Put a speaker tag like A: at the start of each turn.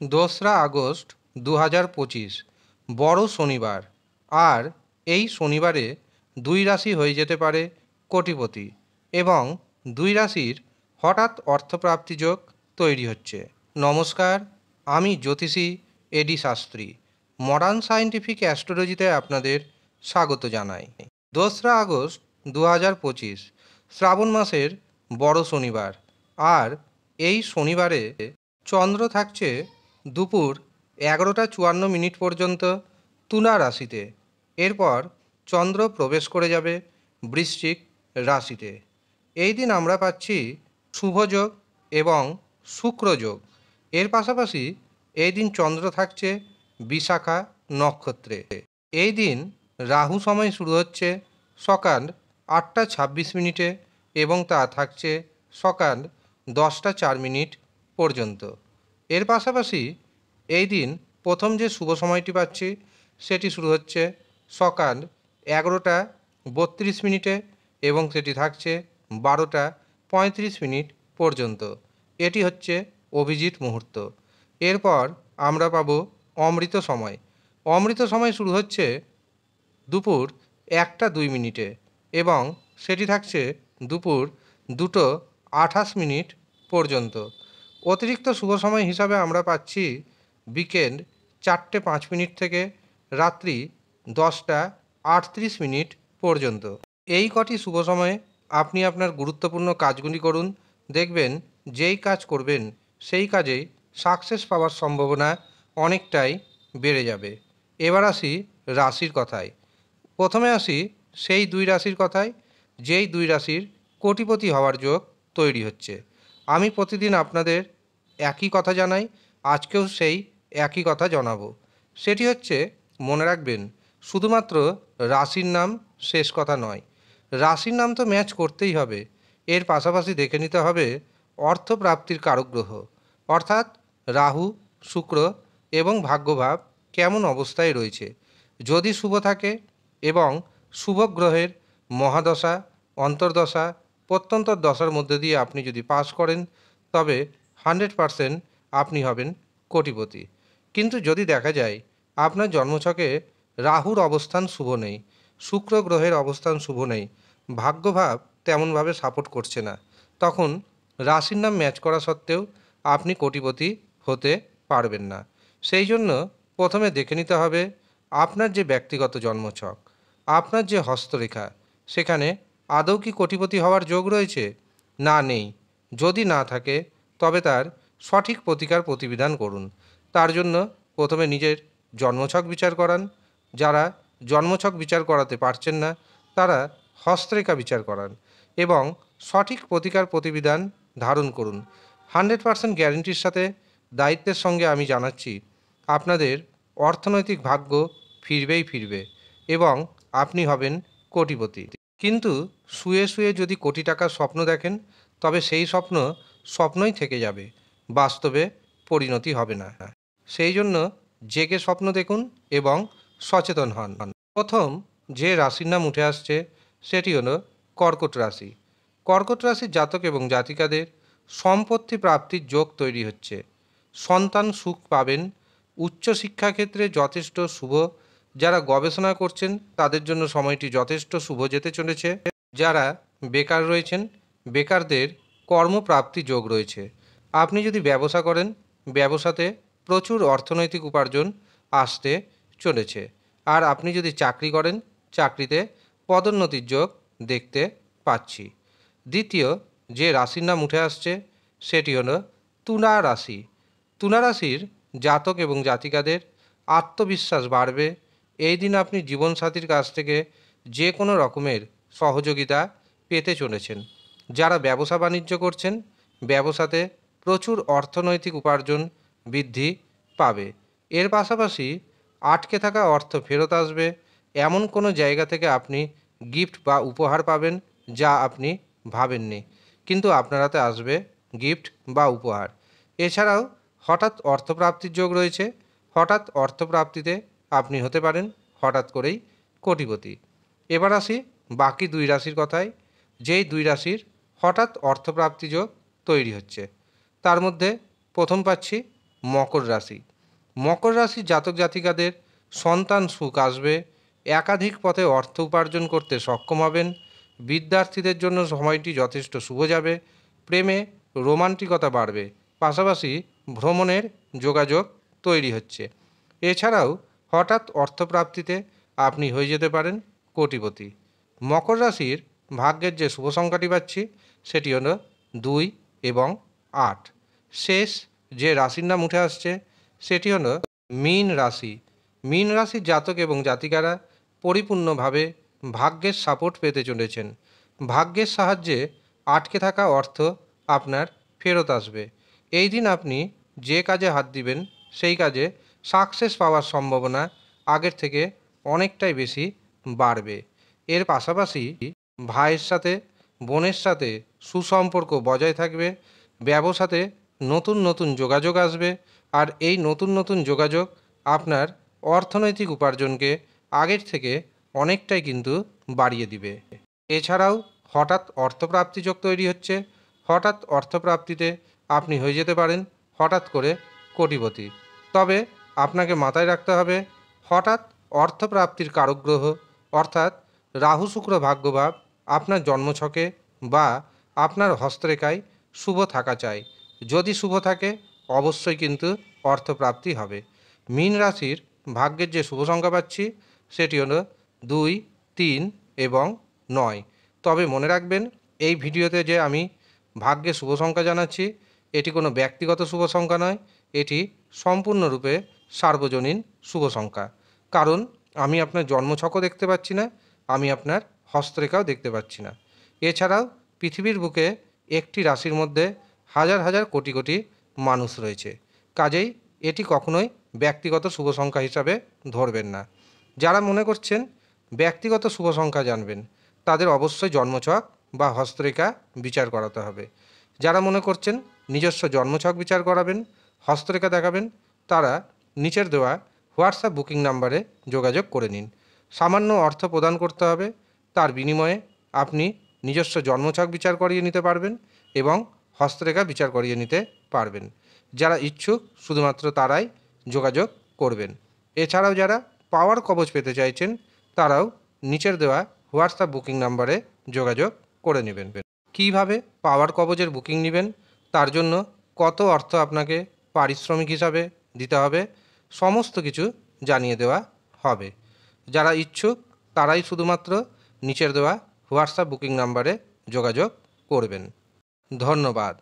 A: 2রা August 2025 বড় শনিবার। আর এই শনিবারে দুই রাশি হয়ে যেতে পারে কোটিপতি এবং দুই রাশির হঠাৎ অর্থপ্রাপ্তি যোগ তৈরি হচ্ছে। নমস্কার, আমি জ্যোতিষী এডি শাস্ত্রী। মডার্ন সায়েন্টিফিক অ্যাস্ট্রোলজিতে আপনাদের স্বাগত জানাই। 2রা আগস্ট 2025 শ্রাবণ মাসের বড় শনিবার। আর এই শনিবারে চন্দ্র থাকছে দুপুর 11টা 54 মিনিট পর্যন্ত তুলা রাশিতে। এরপর চন্দ্র প্রবেশ করে যাবে বৃশ্চিক রাশিতে। এই দিন আমরা পাচ্ছি শুভযোগ এবং শুক্রযোগ। এর পাশাপাশি এই দিন চন্দ্র থাকছে বিশাখা নক্ষত্রে। এই দিন রাহু সময় শুরু হচ্ছে সকাল 8টা 26 মিনিটে এবং তা থাকছে সকাল 10টা 4 মিনিট পর্যন্ত। এর পাশাপাশি এই দিন প্রথম যে শুভ সময়টি পাচ্ছি সেটি শুরু হচ্ছে সকাল 11টা 32 মিনিটে এবং সেটি থাকছে 12টা 35 মিনিট পর্যন্ত। এটি হচ্ছে অভিজিৎ মুহূর্ত। এরপর আমরা পাবো অমৃত সময়। অমৃত সময় শুরু হচ্ছে দুপুর 1টা 2 মিনিটে এবং সেটি থাকছে দুপুর 2টো 28 মিনিট পর্যন্ত। অতিরিক্ত শুভ সময় হিসাবে আমরা পাচ্ছি বিকেল 4টে 5 মিনিট থেকে রাত্রি 10টা 38 মিনিট পর্যন্ত। এই কটি শুভ সময়ে আপনি আপনার গুরুত্বপূর্ণ কাজগুলি করুন। দেখবেন যেই কাজ করবেন সেই কাজেই সাকসেস পাওয়ার সম্ভাবনা অনেকটাই বেড়ে যাবে। এবার আসি রাশির কথায়। প্রথমে আসি সেই দুই রাশির কথায় যেই দুই রাশির কোটিপতি হওয়ার যোগ তৈরি হচ্ছে। আমি প্রতিদিন আপনাদের একই কথা জানাই, আজকেও সেই একই কথা জানাবো। সেটি হচ্ছে, মনে রাখবেন শুধুমাত্র রাশির নাম শেষ কথা নয়, রাশির নাম তো ম্যাচ করতেই হবে। এর পাশাপাশি দেখে নিতে হবে অর্থপ্রাপ্তির কারক গ্রহ অর্থাৎ রাহু, শুক্র এবং ভাগ্যভাব কেমন অবস্থায় রয়েছে। যদি শুভ থাকে এবং শুভ গ্রহের মহাদশা, অন্তর্দশা, প্রত্যন্তর দশার মধ্যে দিয়ে আপনি যদি পাস করেন তবে 100% আপনি হবেন কোটিপতি। কিন্তু যদি দেখা যায় আপনার জন্মছকে রাহুর অবস্থান শুভ নেই, শুক্র গ্রহের অবস্থান শুভ নেই, ভাগ্যভাব তেমনভাবে সাপোর্ট করছে না, তখন রাশির নাম ম্যাচ করা সত্ত্বেও আপনি কোটিপতি হতে পারবেন না। সেই জন্য প্রথমে দেখে নিতে হবে আপনার যে ব্যক্তিগত জন্মছক, আপনার যে হস্তরেখা, সেখানে আদৌ কি কোটিপতি হওয়ার যোগ রয়েছে না নেই। যদি না থাকে তবে তার সঠিক প্রতিকার প্রতিবিধান করুন। তার জন্য প্রথমে নিজের জন্মছক বিচার করান। যারা জন্মছক বিচার করাতে পারছেন না তারা হস্তরেখা বিচার করান এবং সঠিক প্রতিকার প্রতিবিধান ধারণ করুন। 100% গ্যারেন্টির সাথে দায়িত্বের সঙ্গে আমি জানাচ্ছি আপনাদের অর্থনৈতিক ভাগ্য ফিরবেই ফিরবে এবং আপনি হবেন কোটিপতি। কিন্তু শুয়ে শুয়ে যদি কোটি টাকার স্বপ্ন দেখেন তবে সেই স্বপ্ন স্বপ্নই থেকে যাবে, বাস্তবে পরিণতি হবে না। সেই জন্য জেগে স্বপ্ন দেখুন এবং সচেতন হন। প্রথম যে রাশির নাম উঠে আসছে সেটি হলো কর্কট রাশি। কর্কট রাশির জাতক এবং জাতিকাদের সম্পত্তি প্রাপ্তির যোগ তৈরি হচ্ছে। সন্তান সুখ পাবেন। উচ্চশিক্ষাক্ষেত্রে যথেষ্ট শুভ। যারা গবেষণা করছেন তাদের জন্য সময়টি যথেষ্ট শুভ যেতে চলেছে। যারা বেকার রয়েছেন বেকারদের কর্মপ্রাপ্তি যোগ রয়েছে। আপনি যদি ব্যবসা করেন ব্যবসাতে প্রচুর অর্থনৈতিক উপার্জন আসতে চলেছে। আর আপনি যদি চাকরি করেন চাকরিতে পদোন্নতির যোগ দেখতে পাচ্ছি। দ্বিতীয় যে রাশির নাম উঠে আসছে সেটি হলো তুলা রাশি। তুলা রাশির জাতক এবং জাতিকাদের আত্মবিশ্বাস বাড়বে। এই দিন আপনি জীবনসাথীর কাছ থেকে যে কোনো রকমের সহযোগিতা পেতে চলেছেন। যারা ব্যবসা বাণিজ্য করছেন ব্যবসাতে প্রচুর অর্থনৈতিক উপার্জন বৃদ্ধি পাবে। এর পাশাপাশি আটকে থাকা অর্থ ফেরত আসবে। এমন কোনো জায়গা থেকে আপনি গিফট বা উপহার পাবেন যা আপনি ভাবেননি, কিন্তু আপনার হাতে আসবে গিফট বা উপহার। এছাড়াও হঠাৎ অর্থপ্রাপ্তির যোগ রয়েছে। হঠাৎ অর্থপ্রাপ্তিতে আপনি হতে পারেন হঠাৎ করেই কোটিপতি। এবার আসি বাকি দুই রাশির কথায়। যেই দুই রাশির হঠাৎ অর্থপ্রাপ্তি যোগ তৈরি হচ্ছে তার মধ্যে প্রথম পাচ্ছি মকর রাশি। মকর রাশির জাতক জাতিকাদের সন্তান সুখ আসবে, একাধিক পথে অর্থ উপার্জন করতে সক্ষম হবেন, বিদ্যার্থীদের জন্য সময়টি যথেষ্ট শুভ যাবে, প্রেমে রোমান্টিকতা বাড়বে, পাশাপাশি ভ্রমণের যোগাযোগ তৈরি হচ্ছে। এছাড়াও হঠাৎ অর্থপ্রাপ্তিতে আপনি হয়ে যেতে পারেন কোটিপতি। মকর রাশির ভাগ্যের যে শুভ সংখ্যাটি পাচ্ছি সেটি হলো 2 এবং 8। শেষ যে রাশির নাম উঠে আসছে সেটি হলো মীন রাশি। মীন রাশির জাতক এবং জাতিকারা পরিপূর্ণভাবে ভাগ্যের সাপোর্ট পেতে চলেছেন। ভাগ্যের সাহায্যে আটকে থাকা অর্থ আপনার ফেরত আসবে। এই দিন আপনি যে কাজে হাত দিবেন সেই কাজে সাকসেস পাওয়ার সম্ভাবনা আগের থেকে অনেকটাই বেশি বাড়বে। এর পাশাপাশি ভাইয়ের সাথে বোনের সাথে সুসম্পর্ক বজায় থাকবে, ব্যবসাতে নতুন নতুন যোগাযোগ আসবে, আর এই নতুন নতুন যোগাযোগ আপনার অর্থনৈতিক উপার্জনকে আগের থেকে অনেকটাই কিন্তু বাড়িয়ে দিবে। এছাড়াও হঠাৎ অর্থপ্রাপ্তি যোগ তৈরি হচ্ছে। হঠাৎ অর্থপ্রাপ্তিতে আপনি হয়ে যেতে পারেন হঠাৎ করে কোটিপতি। তবে আপনাকে মাথায় রাখতে হবে, হঠাৎ অর্থপ্রাপ্তির কারক গ্রহ অর্থাৎ রাহু শুক্র ভাগ্যভাব আপনার জন্মছকে বা আপনার হস্তরেখায় শুভ থাকা চাই। যদি শুভ থাকে অবশ্যই কিন্তু অর্থপ্রাপ্তি হবে। মীন রাশির ভাগ্যের যে শুভ সংখ্যা পাচ্ছি সেটি হলো 2, 3 এবং 9। তবে মনে রাখবেন, এই ভিডিওতে যে আমি ভাগ্যের শুভ সংখ্যা জানাচ্ছি এটি কোনো ব্যক্তিগত শুভ সংখ্যা নয়, এটি সম্পূর্ণরূপে সার্বজনীন শুভ সংখ্যা। কারণ আমি আপনার জন্মছকও দেখতে পাচ্ছি না, আমি আপনার হস্তরেখাও দেখতে পাচ্ছি না। এছাড়াও পৃথিবীর বুকে একটি রাশির মধ্যে হাজার হাজার কোটি কোটি মানুষ রয়েছে, কাজেই এটি কখনোই ব্যক্তিগত শুভ সংখ্যা হিসাবে ধরবেন না। যারা মনে করছেন ব্যক্তিগত শুভ সংখ্যা জানবেন তাদের অবশ্যই জন্মছক বা হস্তরেখা বিচার করাতে হবে। যারা মনে করছেন নিজস্ব জন্মছক বিচার করাবেন, হস্তরেখা দেখাবেন, তারা নিচের দেওয়া হোয়াটসঅ্যাপ বুকিং নাম্বারে যোগাযোগ করে নিন। সামান্য অর্থ প্রদান করতে হবে, তার বিনিময়ে আপনি নিজস্ব জন্মছক বিচার করিয়ে নিতে পারবেন এবং হস্তরেখা বিচার করিয়ে নিতে পারবেন। যারা ইচ্ছুক শুধুমাত্র তারাই যোগাযোগ করবেন। এছাড়াও যারা পাওয়ার কবচ পেতে চাইছেন তারাও নিচের দেওয়া হোয়াটসঅ্যাপ বুকিং নাম্বারে যোগাযোগ করে নেবেন। কীভাবে পাওয়ার কবচের বুকিং নেবেন, তার জন্য কত অর্থ আপনাকে পারিশ্রমিক হিসাবে দিতে হবে, সমস্ত কিছু জানিয়ে দেওয়া হবে। যারা ইচ্ছুক তারাই শুধুমাত্র নিচের দেওয়া হোয়াটসঅ্যাপ বুকিং নাম্বারে যোগাযোগ করবেন। ধন্যবাদ।